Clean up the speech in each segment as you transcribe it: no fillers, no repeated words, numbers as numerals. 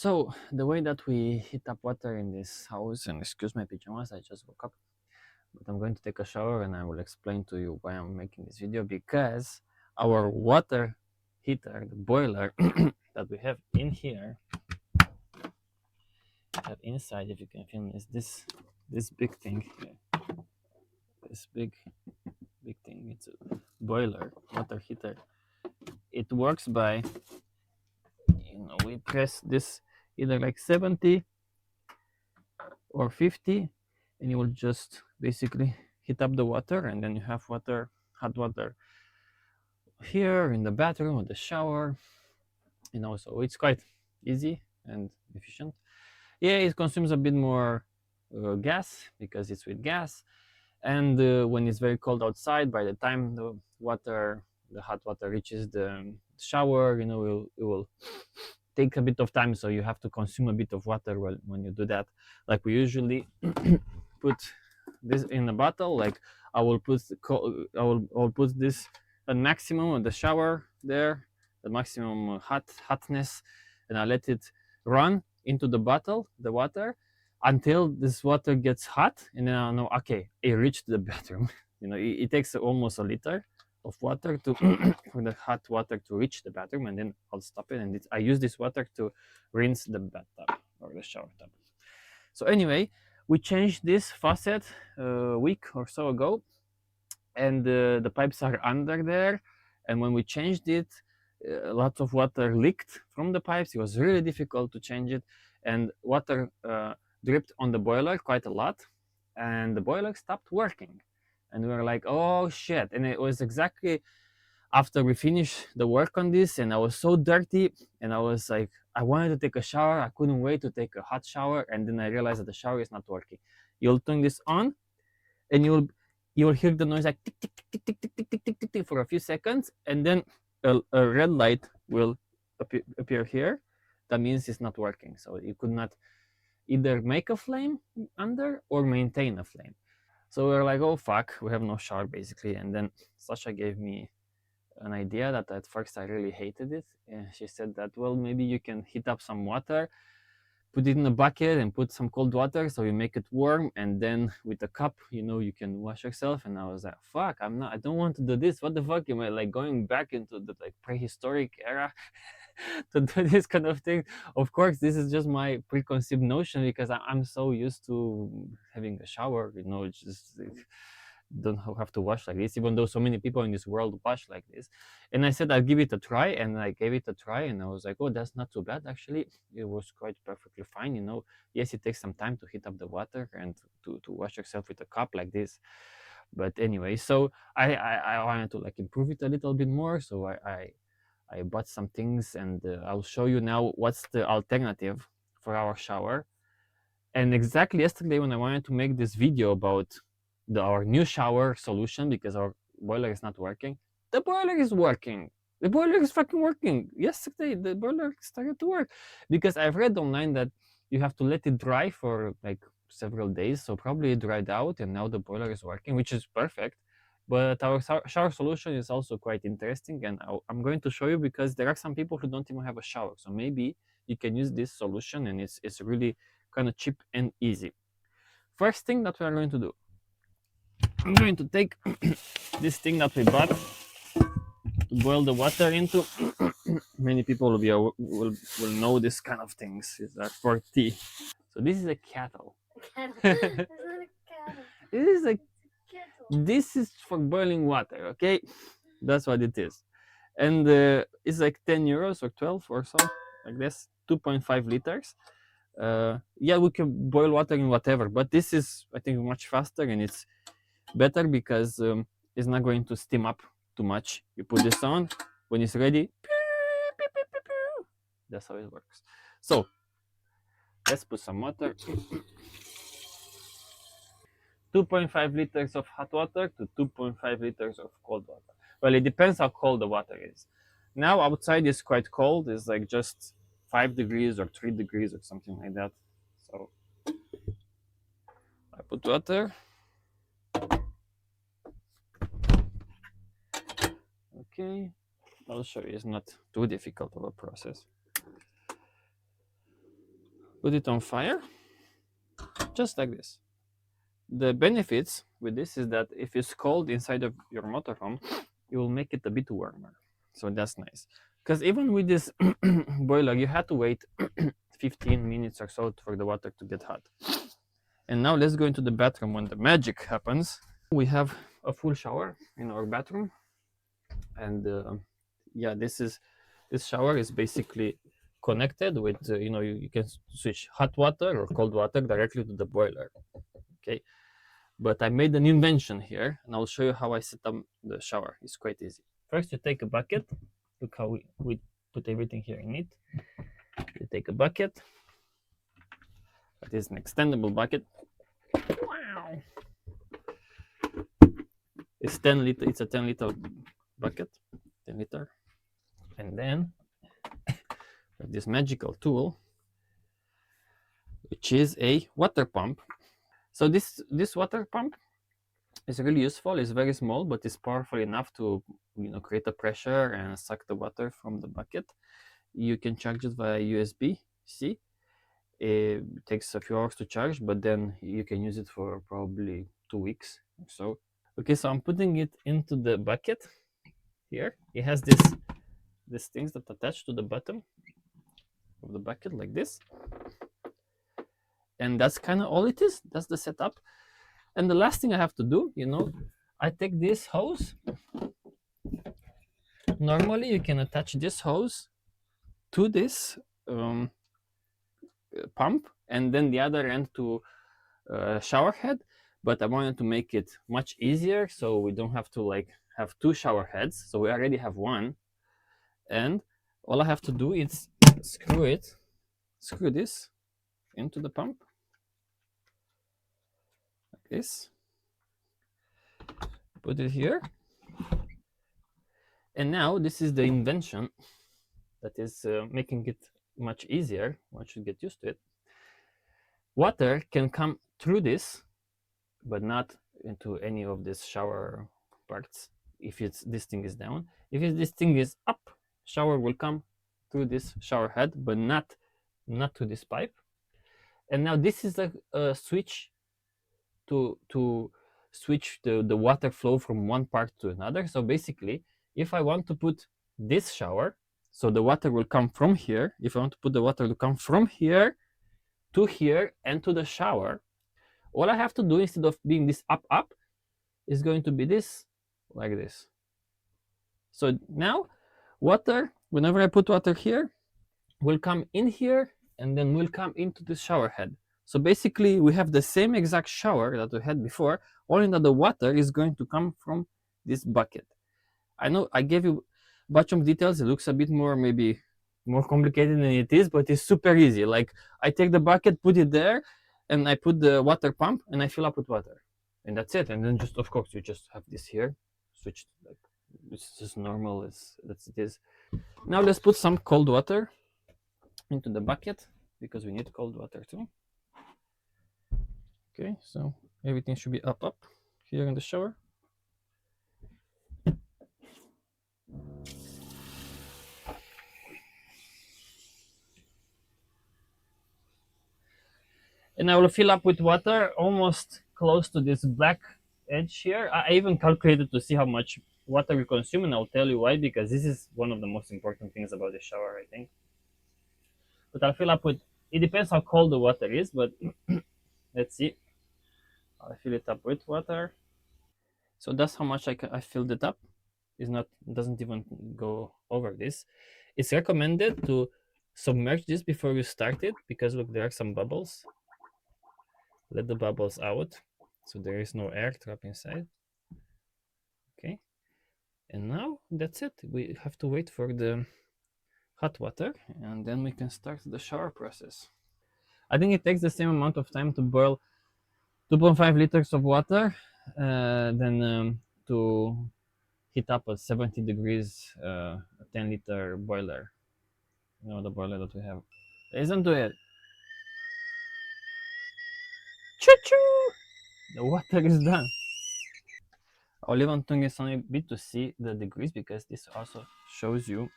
So the way that we heat up water in this house, and excuse my pajamas, I just woke up, but I'm going to take a shower and I will explain to you why I'm making this video, because our water heater, the boiler that we have in here, that inside, if you can film, is this big thing here. This big thing. It's a boiler, water heater. It works by, we press this either like 70 or 50, and you will just basically heat up the water, and then you have water, hot water here in the bathroom or the shower, so it's quite easy and efficient. Yeah, it consumes a bit more gas because it's with gas, and when it's very cold outside, by the time the hot water reaches the shower, it will take a bit of time, so you have to consume a bit of water when you do that. Like, we usually put this in a bottle. Like, I will put this at maximum of the shower there, the maximum hotness, and I let it run into the bottle, the water, until this water gets hot, and then I know, okay, it reached the bathroom. It takes almost a liter of water to for the hot water to reach the bathroom, and then I'll stop it, and I use this water to rinse the bathtub or the shower tub. So anyway, we changed this faucet a week or so ago, and the pipes are under there, and when we changed it, lots of water leaked from the pipes. It was really difficult to change it, and water dripped on the boiler quite a lot, and the boiler stopped working, and we were like, oh shit. And it was exactly after we finished the work on this, and I was so dirty, and I was like, I wanted to take a shower. I couldn't wait to take a hot shower, and then I realized that the shower is not working. You'll turn this on, and you'll hear the noise like tick tick tick tick tick tick tick tick tick tick for a few seconds, and then a red light will appear here. That means it's not working. So you could not either make a flame under or maintain a flame. So we were like, oh fuck, we have no shower basically. And then Sasha gave me an idea that at first I really hated it. And she said that, well, maybe you can heat up some water, put it in a bucket and put some cold water so you make it warm, and then with a cup, you can wash yourself. And I was like, fuck, I don't want to do this. What the fuck, am I like going back into the like prehistoric era to do this kind of thing? Of course, this is just my preconceived notion, because I'm so used to having a shower, it's just like, don't have to wash like this, even though so many people in this world wash like this. And I said I'll give it a try, and I gave it a try, and I was like, oh, that's not too bad actually. It was quite perfectly fine. Yes, it takes some time to heat up the water and to wash yourself with a cup like this. But anyway, so I wanted to like improve it a little bit more, so I bought some things, and I'll show you now what's the alternative for our shower. And exactly yesterday, when I wanted to make this video about our new shower solution, because our boiler is not working, the boiler is working. The boiler is fucking working. Yesterday, the boiler started to work, because I've read online that you have to let it dry for like several days. So probably it dried out, and now the boiler is working, which is perfect. But our shower solution is also quite interesting, and I'm going to show you, because there are some people who don't even have a shower. So maybe you can use this solution, and it's really kind of cheap and easy. First thing that we are going to do, I'm going to take this thing that we bought to boil the water into. Many people will know this kind of things. It's like for tea. So this is a kettle. This is for boiling water, okay? That's what it is. And it's like 10 euros or 12 or so, like this, 2.5 liters. Yeah, we can boil water in whatever, but this is, I think, much faster, and it's better because it's not going to steam up too much. You put this on, when it's ready, that's how it works. So let's put some water. 2.5 liters of hot water to 2.5 liters of cold water. Well, it depends how cold the water is. Now outside is quite cold. It's like just 5 degrees or 3 degrees or something like that. So I put water. Okay, I'll show you. It's not too difficult of a process. Put it on fire, just like this. The benefits with this is that if it's cold inside of your motorhome, it will make it a bit warmer. So that's nice. Because even with this boiler, you had to wait 15 minutes or so for the water to get hot. And now let's go into the bathroom when the magic happens. We have a full shower in our bathroom, and yeah, this shower is basically connected with you can switch hot water or cold water directly to the boiler. Okay, but I made an invention here, and I'll show you how I set up the shower. It's quite easy. First, you take a bucket. Look how we put everything here in it. You take a bucket. That is an extendable bucket. Wow. It's 10 liter. It's a 10-liter bucket. 10 liter. And then this magical tool, which is a water pump. So this water pump is really useful. It's very small, but it's powerful enough to create a pressure and suck the water from the bucket. You can charge it via USB-C. It takes a few hours to charge, but then you can use it for probably 2 weeks or so. Okay, so I'm putting it into the bucket here. It has these things that attach to the bottom of the bucket like this. And that's kind of all it is. That's the setup. And the last thing I have to do, I take this hose. Normally, you can attach this hose to this pump, and then the other end to shower head. But I wanted to make it much easier, so we don't have to have two shower heads. So we already have one, and all I have to do is screw this into the pump like this. Put it here, and now this is the invention that is making it much easier. One should get used to it. Water can come through this, but not into any of these shower parts if this thing is down. If this thing is up, shower will come through this shower head, but not to this pipe. And now this is a switch to switch the water flow from one part to another. So basically, if I want to put this shower, so the water will come from here. If I want to put the water to come from here to here and to the shower, all I have to do, instead of being this up, is going to be this, like this. So now water, whenever I put water here, will come in here and then will come into the shower head. So basically we have the same exact shower that we had before, only that the water is going to come from this bucket. I know I gave you a bunch of details. It looks a bit maybe more complicated than it is, but it's super easy. Like, I take the bucket, put it there, and I put the water pump and I fill up with water. And that's it. And then just, of course, you just have this here, switched, like, it's just normal as it is. Now let's put some cold water into the bucket, because we need cold water too. Okay, so everything should be up here in the shower. And I will fill up with water almost close to this black edge here. I even calculated to see how much water we consume, and I'll tell you why, because this is one of the most important things about the shower, I think. But I'll fill up with, it depends how cold the water is, but let's see. I'll fill it up with water. So that's how much I filled it up. Doesn't even go over this. It's recommended to submerge this before you start it, because look, there are some bubbles. Let the bubbles out, so there is no air trapped inside. Okay, and now that's it. We have to wait for the hot water, and then we can start the shower process. I think it takes the same amount of time to boil 2.5 liters of water than to heat up at 70 degrees a 10-liter boiler. The boiler that we have. Listen to it. Choo-choo! The water is done. I'll leave on turning this on a bit to see the degrees, because this also shows you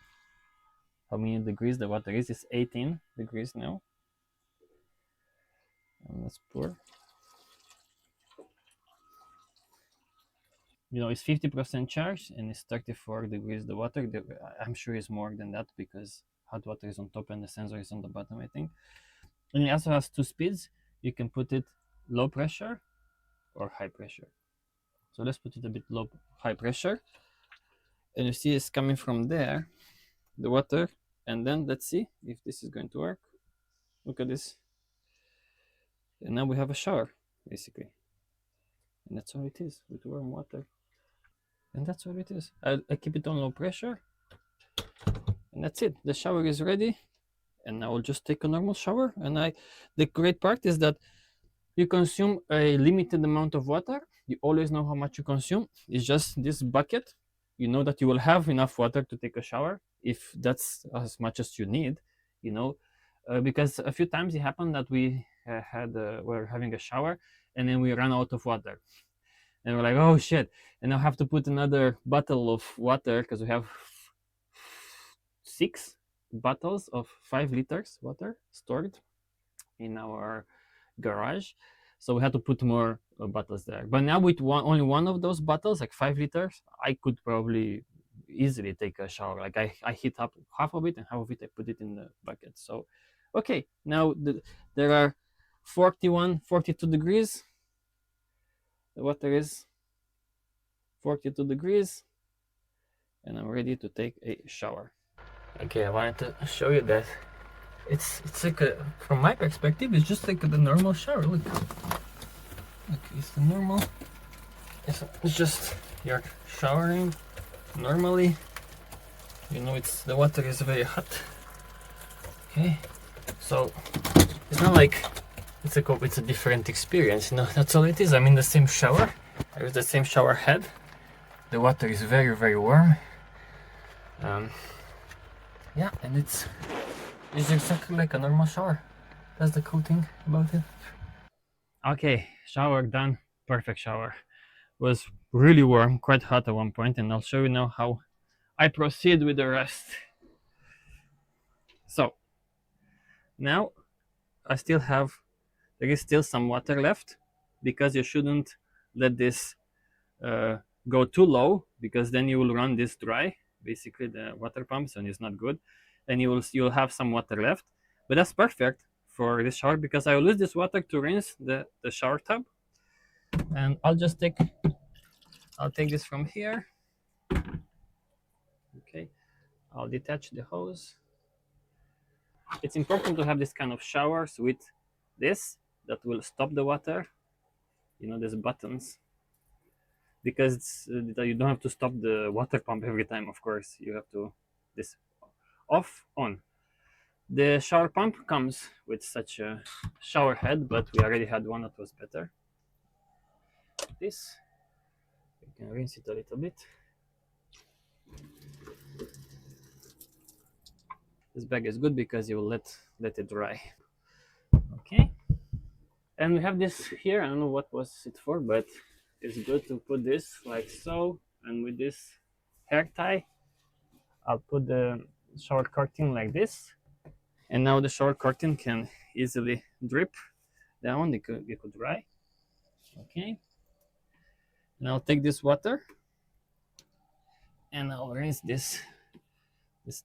how many degrees the water is. It's 18 degrees now. And let's pour. You know, it's 50% charged and it's 34 degrees. The water, I'm sure it's more than that because hot water is on top and the sensor is on the bottom, I think. And it also has two speeds. You can put it low pressure or high pressure. So let's put it a bit low, high pressure. And you see it's coming from there, the water. And then let's see if this is going to work. Look at this. And now we have a shower, basically. And that's all it is with warm water. And that's all it is. I keep it on low pressure. And that's it. The shower is ready. And I will just take a normal shower. And the great part is that you consume a limited amount of water. You always know how much you consume. It's just this bucket. You know that you will have enough water to take a shower if that's as much as you need, you know. Because a few times it happened that we were having a shower and then we ran out of water. And we're like, oh shit. And I have to put another bottle of water because we have 6 bottles of 5 liters water stored in our garage, so we had to put more bottles there. But now with only one of those bottles, like 5 liters, I could probably easily take a shower. Like I heat up half of it and half of it I put it in the bucket. So okay, now there are 41 42 degrees. The water is 42 degrees and I'm ready to take a shower. Okay, I wanted to show you that it's like from my perspective, it's just like the normal shower. Look, it's the normal. It's just you're showering normally. You know, the water is very hot. Okay, so it's not like it's a different experience. You know, that's all it is. I'm in the same shower. I use the same shower head. The water is very, very warm. Yeah, and it's exactly like a normal shower. That's the cool thing about it. Okay, shower done. Perfect shower. Was really warm, quite hot at one point, and I'll show you now how I proceed with the rest. So now there is still some water left because you shouldn't let this go too low because then you will run this dry, basically the water pumps, and it's not good. And you'll have some water left, but that's perfect for this shower because I will use this water to rinse the shower tub. And I'll take this from here. Okay, I'll detach the hose. It's important to have this kind of showers with this that will stop the water. You know, there's buttons because you don't have to stop the water pump every time. Of course, you have to this off on. The shower pump comes with such a shower head, but we already had one that was better. This, you can rinse it a little bit. This bag is good because you will let it dry. Okay, and we have this here. I don't know what was it for, but it's good to put this like so, and with this hair tie I'll put the shower curtain like this, and now the shower curtain can easily drip down. It could dry. Okay, and I'll take this water and I'll rinse this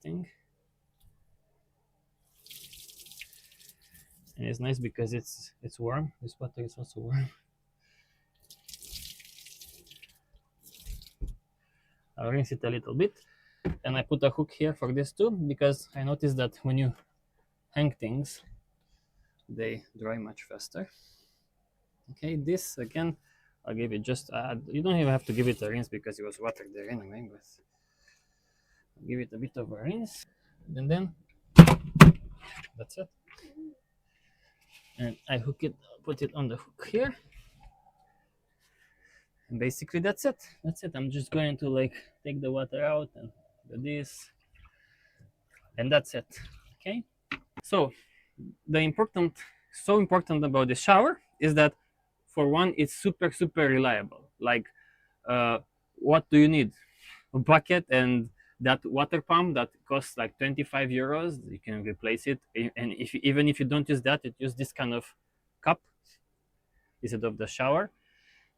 thing. And it's nice because it's warm. This water is also warm. I'll rinse it a little bit, and I put a hook here for this too because I noticed that when you hang things, they dry much faster. Okay, this again, I'll give it just you don't even have to give it a rinse because it was water there anyway, but I'll give it a bit of a rinse, and then that's it. And I put it on the hook here, and basically that's it. I'm just going to like take the water out and do this, and that's it. Okay, so so important about the shower is that, for one, it's super reliable. Like what do you need? A bucket and that water pump that costs like 25 euros. You can replace it, and even if you don't use that, you use this kind of cup instead of the shower.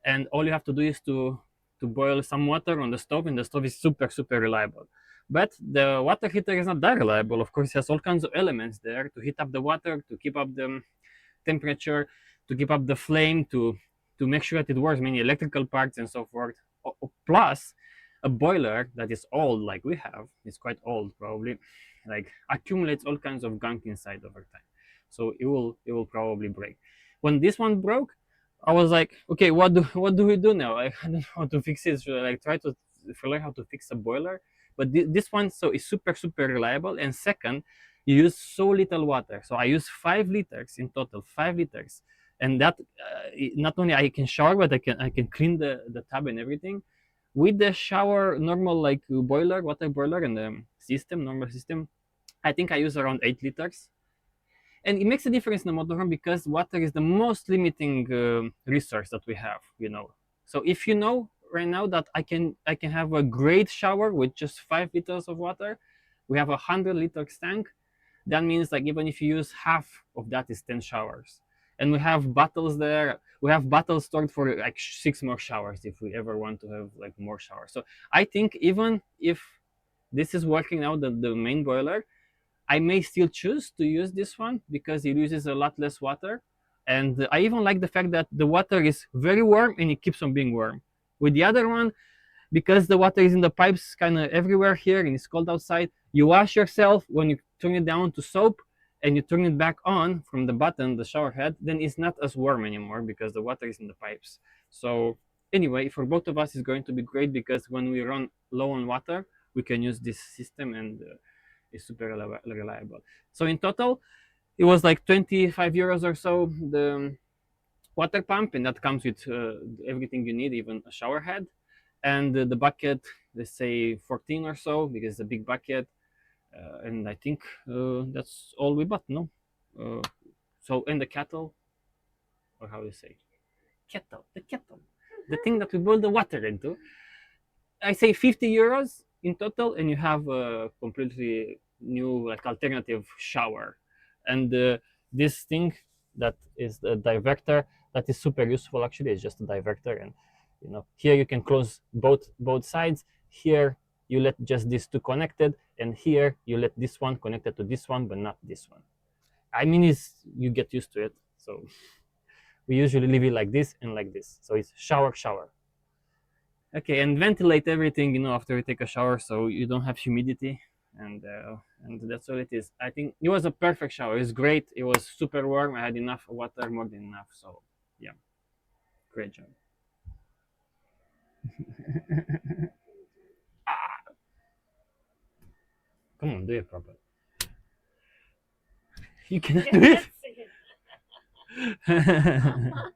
And all you have to do is to boil some water on the stove, and the stove is super reliable. But the water heater is not that reliable. Of course, it has all kinds of elements there to heat up the water, to keep up the temperature, to keep up the flame, to make sure that it works, many electrical parts and so forth. Plus, a boiler that is old, like we have, it's quite old probably, like accumulates all kinds of gunk inside over time. So it will probably break. When this one broke, I was like, okay, what do we do now? I don't know how to fix it. Should I like try to learn how to fix a boiler? But this one so is super reliable. And second, you use so little water. So I use 5 liters in total, 5 liters, and that not only I can shower, but I can clean the tub and everything. With the shower normal like boiler, water boiler, and the system, normal system, I think I use around 8 liters. And it makes a difference in the motorhome because water is the most limiting resource that we have. So if you know right now that I can have a great shower with just 5 liters of water, we have 100 liters tank. That means like even if you use half of that is 10 showers. And we have bottles there. We have bottles stored for like 6 more showers if we ever want to have like more showers. So I think even if this is working now, the main boiler, I may still choose to use this one because it uses a lot less water. And I even like the fact that the water is very warm and it keeps on being warm. With the other one, because the water is in the pipes kind of everywhere here and it's cold outside, you wash yourself when you turn it down to soap and you turn it back on from the button, the shower head, then it's not as warm anymore because the water is in the pipes. So anyway, for both of us, it's going to be great because when we run low on water, we can use this system, and it's super reliable. So in total, it was like 25 euros or so, the water pump, and that comes with everything you need, even a shower head. And the bucket, let's say 14 or so, because it's a big bucket. And I think that's all we bought, no? Uh, so, and the kettle, or how do you say? The kettle. The thing that we boil the water into. I say 50 euros in total, and you have a completely new, like, alternative shower. And this thing that is the diverter, that is super useful actually. It's just a diverter, and here you can close both sides. Here you let just these two connected, and here you let this one connected to this one, but not this one. I mean, it's you get used to it. So we usually leave it like this and like this. So it's shower. Okay, and ventilate everything, after you take a shower, so you don't have humidity, and that's all it is. I think it was a perfect shower. It's great. It was super warm. I had enough water, more than enough. So yeah, great job. Come on, do it properly. You cannot do it.